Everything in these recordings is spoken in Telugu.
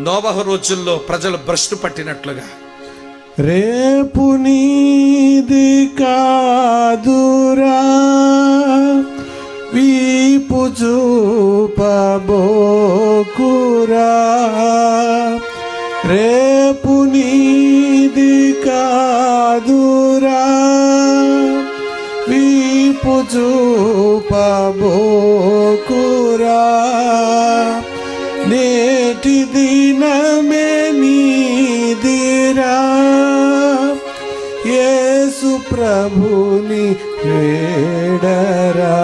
నోవహు రోజుల్లో ప్రజలు భ్రష్టు పట్టినట్లుగా రేపు నీది కాదురా వీపు చూపబోకురా, రేపు నీది కాదురా వీపు చూపబోకురా, నేటి దినమే నీదిరా యేసు ప్రభుని వేడరా,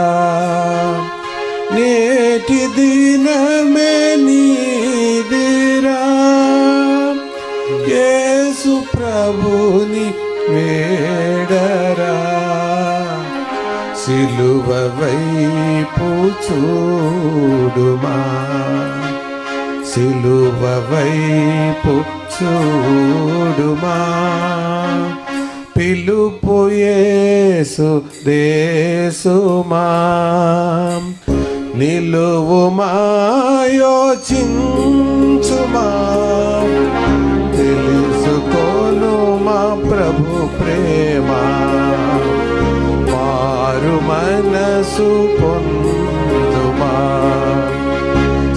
నేటి దినమే నీదిరా యేసు ప్రభుని వేడరా, సిలువ వైపు చూడుమా, సిలువ వైపు చూడుమా, పిలుపు యేసు దేశుమా, నిలువుమా యోచించుమా, తెలుసుకోను మా ప్రభు ప్రేమ, మారు మనసు పొందుమా,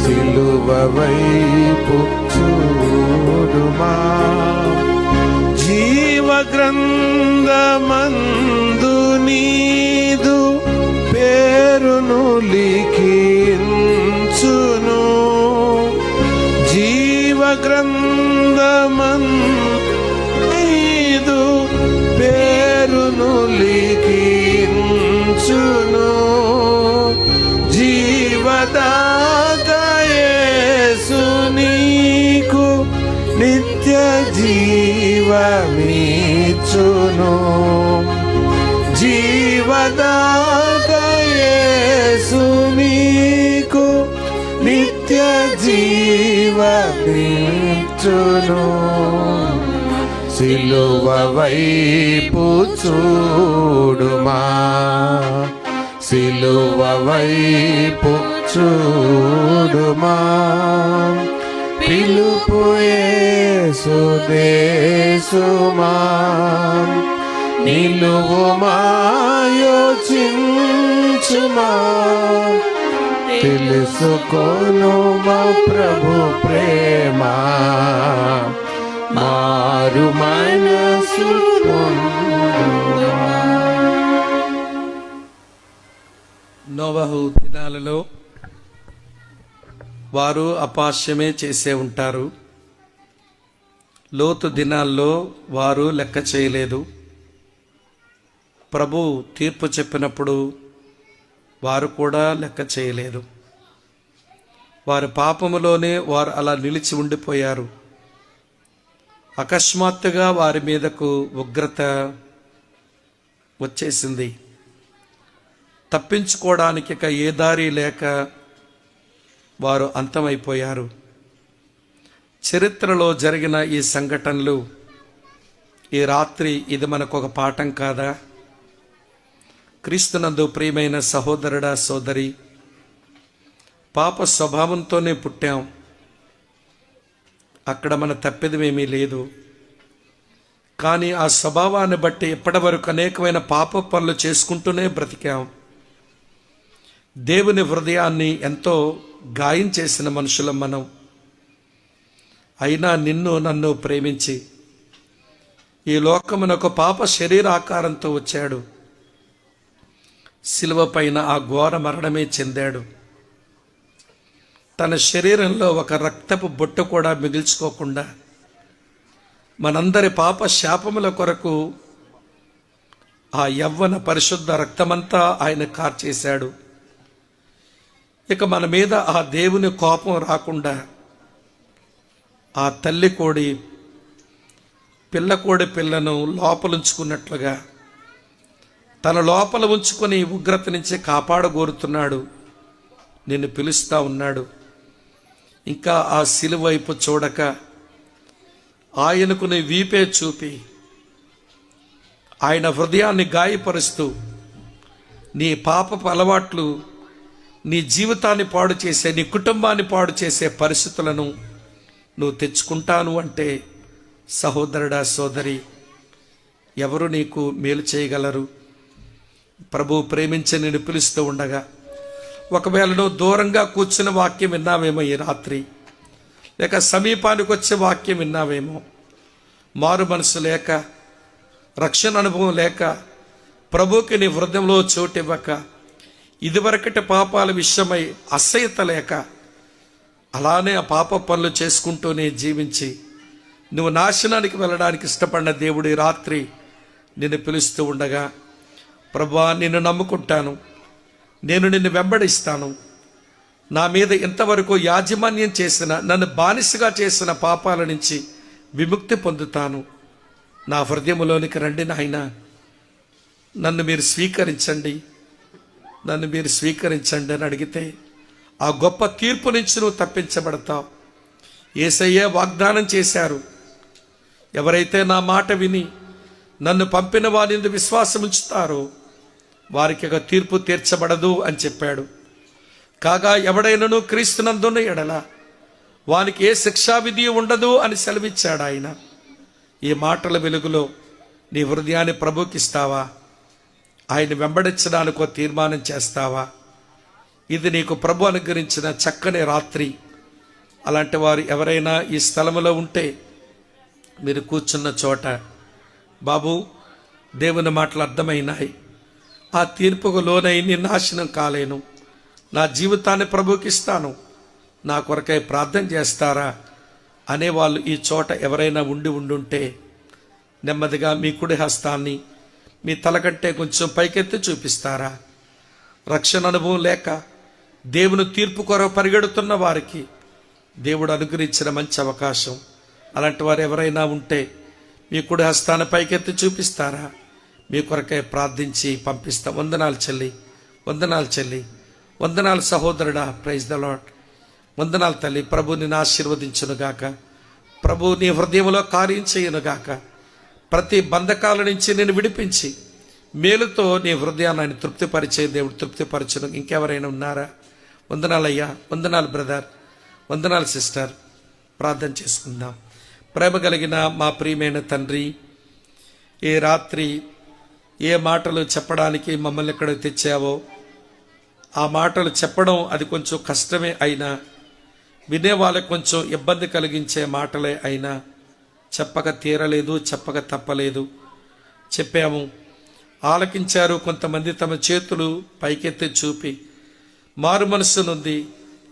సిలువ వైపు చూడుమా, జీవ గ్రంథమందు నీదు పేరును లిఖించును, జీవ గ్రంథమందు పేరును లిఖించును, జీవదాత యేసు నీకు నిత్య జీవమిచ్చును, జీవదాత యేసు నీకు నిత్య జీవమిచ్చును, సిలువ వైపు చూడుమా, సిలువ వైపు చూడుమా, పిలుపు యేసు దేశుమా, నిలువుమా యోచించుమా, తెలుసుకోను మా ప్రభు ప్రేమ, మారు మనసు పొందుమా. నోవహు దినాలలో వారు అపహాస్యమే చేసే ఉంటారు. లోతు దినాల్లో వారు లెక్క చేయలేదు. ప్రభు తీర్పు చెప్పినప్పుడు వారు కూడా లెక్క చేయలేదు. వారి పాపములోనే వారు అలా నిలిచి ఉండిపోయారు. అకస్మాత్తుగా వారి మీదకు ఉగ్రత వచ్చేసింది. తప్పించుకోవడానికి ఇక ఏ దారి లేక వారు అంతమైపోయారు. చరిత్రలో జరిగిన ఈ సంఘటనలు ఈ రాత్రి ఇది మనకు ఒక పాఠం కాదా? క్రీస్తునందు ప్రియమైన సహోదరుడా సోదరి, పాప స్వభావంతోనే పుట్టాం. అక్కడ మన తప్పిదమేమీ లేదు. కానీ ఆ స్వభావాన్ని బట్టి ఇప్పటి వరకు అనేకమైన పాప పనులు చేసుకుంటూనే బ్రతికాం. దేవుని హృదయాన్ని ఎంతో గాయం చేసిన మనుషులం మనం. అయినా నిన్ను నన్ను ప్రేమించి ఈ లోకమునకు పాప శరీరాకారంతో వచ్చాడు. శిలువ పైన ఆ ఘోర మరణమే చెందాడు. తన శరీరంలో ఒక రక్తపు బొట్టు కూడా మిగిల్చుకోకుండా మనందరి పాప శాపముల కొరకు ఆ యవ్వన పరిశుద్ధ రక్తమంతా ఆయన కార్చేశాడు. ఇక మన మీద ఆ దేవుని కోపం రాకుండా ఆ తల్లి కోడి పిల్లకోడి పిల్లను లోపలుంచుకున్నట్లుగా తన లోపల ఉంచుకొని ఉగ్రత నుంచి కాపాడగోరుతున్నాడు. నిన్ను పిలుస్తా ఉన్నాడు. ఇంకా ఆ సిలువ వైపు చూడక ఆయనకు నీ వీపే చూపి ఆయన హృదయాన్ని గాయపరుస్తూ నీ పాపపు అలవాట్లు నీ జీవితాన్ని పాడు చేసే, నీ కుటుంబాన్ని పాడు చేసే పరిస్థితులను నువ్వు తెచ్చుకుంటాను అంటే సహోదరుడా సోదరి, ఎవరు నీకు మేలు చేయగలరు? ప్రభువు ప్రేమించి నిన్ను పిలుస్తూ ఉండగా, ఒకవేళ నువ్వు దూరంగా కూర్చున్న వాక్యం విన్నావేమో ఈ రాత్రి, లేక సమీపానికి వచ్చే వాక్యం విన్నావేమో, మారు మనసు లేక, రక్షణ అనుభవం లేక, ప్రభువుకి నీ హృదయంలో చోటు ఇవ్వక, ఇదివరకటి పాపాల విషయమై అసహ్యత లేక, అలానే ఆ పాప పనులు చేసుకుంటూనే జీవించి నువ్వు నాశనానికి వెళ్ళడానికి ఇష్టపడిన దేవుడు ఈ రాత్రి నిన్ను పిలుస్తూ ఉండగా, ప్రభువా నిన్ను నమ్ముకుంటాను, నేను నిన్ను వెంబడిస్తాను, నా మీద ఇంతవరకు యాజమాన్యం చేసిన, నన్ను బానిసగా చేసిన పాపాల నుంచి విముక్తి పొందుతాను, నా హృదయంలోనికి రండి నాయనా, నన్ను మీరు స్వీకరించండి, నన్ను మీరు స్వీకరించండి అని అడిగితే ఆ గొప్ప తీర్పు నుంచి నువ్వు తప్పించబడతావు. యేసయ్యే వాగ్దానం చేశారు, ఎవరైతే నా మాట విని నన్ను పంపిన వారి యందు విశ్వాసం ఉంచుతారో వారికి ఒక తీర్పు తీర్చబడదు అని చెప్పాడు. కాగా ఎవడైనను క్రీస్తునందున్న ఎడల వానికి ఏ శిక్షావిధి ఉండదు అని సెలవిచ్చాడు ఆయన. ఈ మాటల వెలుగులో నీ హృదయాన్ని ప్రభుకిస్తావా? ఆయన వెంబడించడానికి ఒక తీర్మానం చేస్తావా? ఇది నీకు ప్రభు అనుగ్రహించిన చక్కని రాత్రి. అలాంటి వారు ఎవరైనా ఈ స్థలంలో ఉంటే మీరు కూర్చున్న చోట, బాబు దేవుని మాటలు అర్థమైనాయి, ఆ తీర్పుకు లోనై నేను నాశనం కాలేను, నా జీవితాన్ని ప్రభుకిస్తాను, నా కొరకై ప్రార్థన చేస్తారా అనేవాళ్ళు ఈ చోట ఎవరైనా ఉండుంటే నెమ్మదిగా మీ కుడి హస్తాన్ని మీ తలకంటే కొంచెం పైకెత్తి చూపిస్తారా? రక్షణ అనుభవం లేక దేవుని తీర్పు కొరకు పరిగెడుతున్న వారికి దేవుడు అనుగ్రహించిన మంచి అవకాశం. అలాంటి వారు ఎవరైనా ఉంటే మీ కుడి హస్తాన్ని పైకెత్తి చూపిస్తారా? మీ కొరకై ప్రార్థించి పంపిస్తా. వందనాలు చెల్లి, వందనాలు చెల్లి, వందనాలు సహోదరుడా. Praise the Lord. వందనాలు తల్లి. ప్రభు నిన్ను ఆశీర్వదించునుగాక. ప్రభు నీ హృదయంలో కార్యం చేయునుగాక. ప్రతి బంధకాల నుంచి నేను విడిపించి మేలుతో నీ హృదయాన్ని ఆయన తృప్తిపరిచే దేవుడు తృప్తిపరచును. ఇంకెవరైనా ఉన్నారా? వందనాలయ్యా, వందనాలు బ్రదర్, వందనాలు సిస్టర్. ప్రార్థన చేసుకుందాం. ప్రేమ కలిగిన మా ప్రియమైన తండ్రి, ఏ రాత్రి ఏ మాటలు చెప్పడానికి మమ్మల్ని ఇక్కడ తెచ్చావో ఆ మాటలు చెప్పడం అది కొంచెం కష్టమే అయినా, వినే వాళ్ళకి కొంచెం ఇబ్బంది కలిగించే మాటలే అయినా చెప్పక తీరలేదు, చెప్పక తప్పలేదు. చెప్పాము, ఆలకించారు. కొంతమంది తమ చేతులు పైకెత్తి చూపి మారు మనస్సు నుండి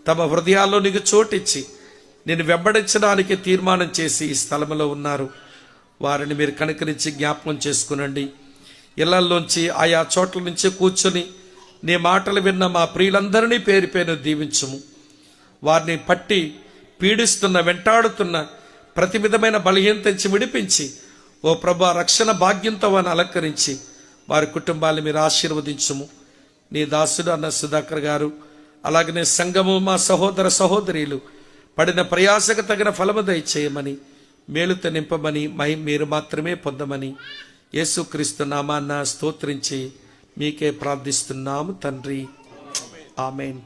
తమ హృదయాల్లో నీకు చోటిచ్చి నేను వెంబడించడానికి తీర్మానం చేసి ఈ స్థలంలో ఉన్నారు. వారిని మీరు కనుకరించి జ్ఞాపకం చేసుకునండి. ఇళ్లల్లోంచి ఆయా చోట్ల నుంచి కూర్చొని నీ మాటలు విన్న మా ప్రియులందరినీ పేరు పేరు దీవించుము. వారిని పట్టి పీడిస్తున్న, వెంటాడుతున్న ప్రతి విధమైన బలహీనత నుంచి విడిపించి, ఓ ప్రభా రక్షణ భాగ్యంతో వారిని అలంకరించి వారి కుటుంబాన్ని మీరు ఆశీర్వదించుము. నీ దాసుడు అన్న సుధాకర్ గారు, అలాగనే సంఘము, మా సహోదర సహోదరీలు పడిన ప్రయాసకు తగిన ఫలము దయచేయమని, మేలుతో నింపమని, మీరు మాత్రమే పొందమని యేసుక్రీస్తు నామాన్న స్తోత్రించి మీకే ప్రార్థిస్తున్నాము తండ్రి. ఆమేన్.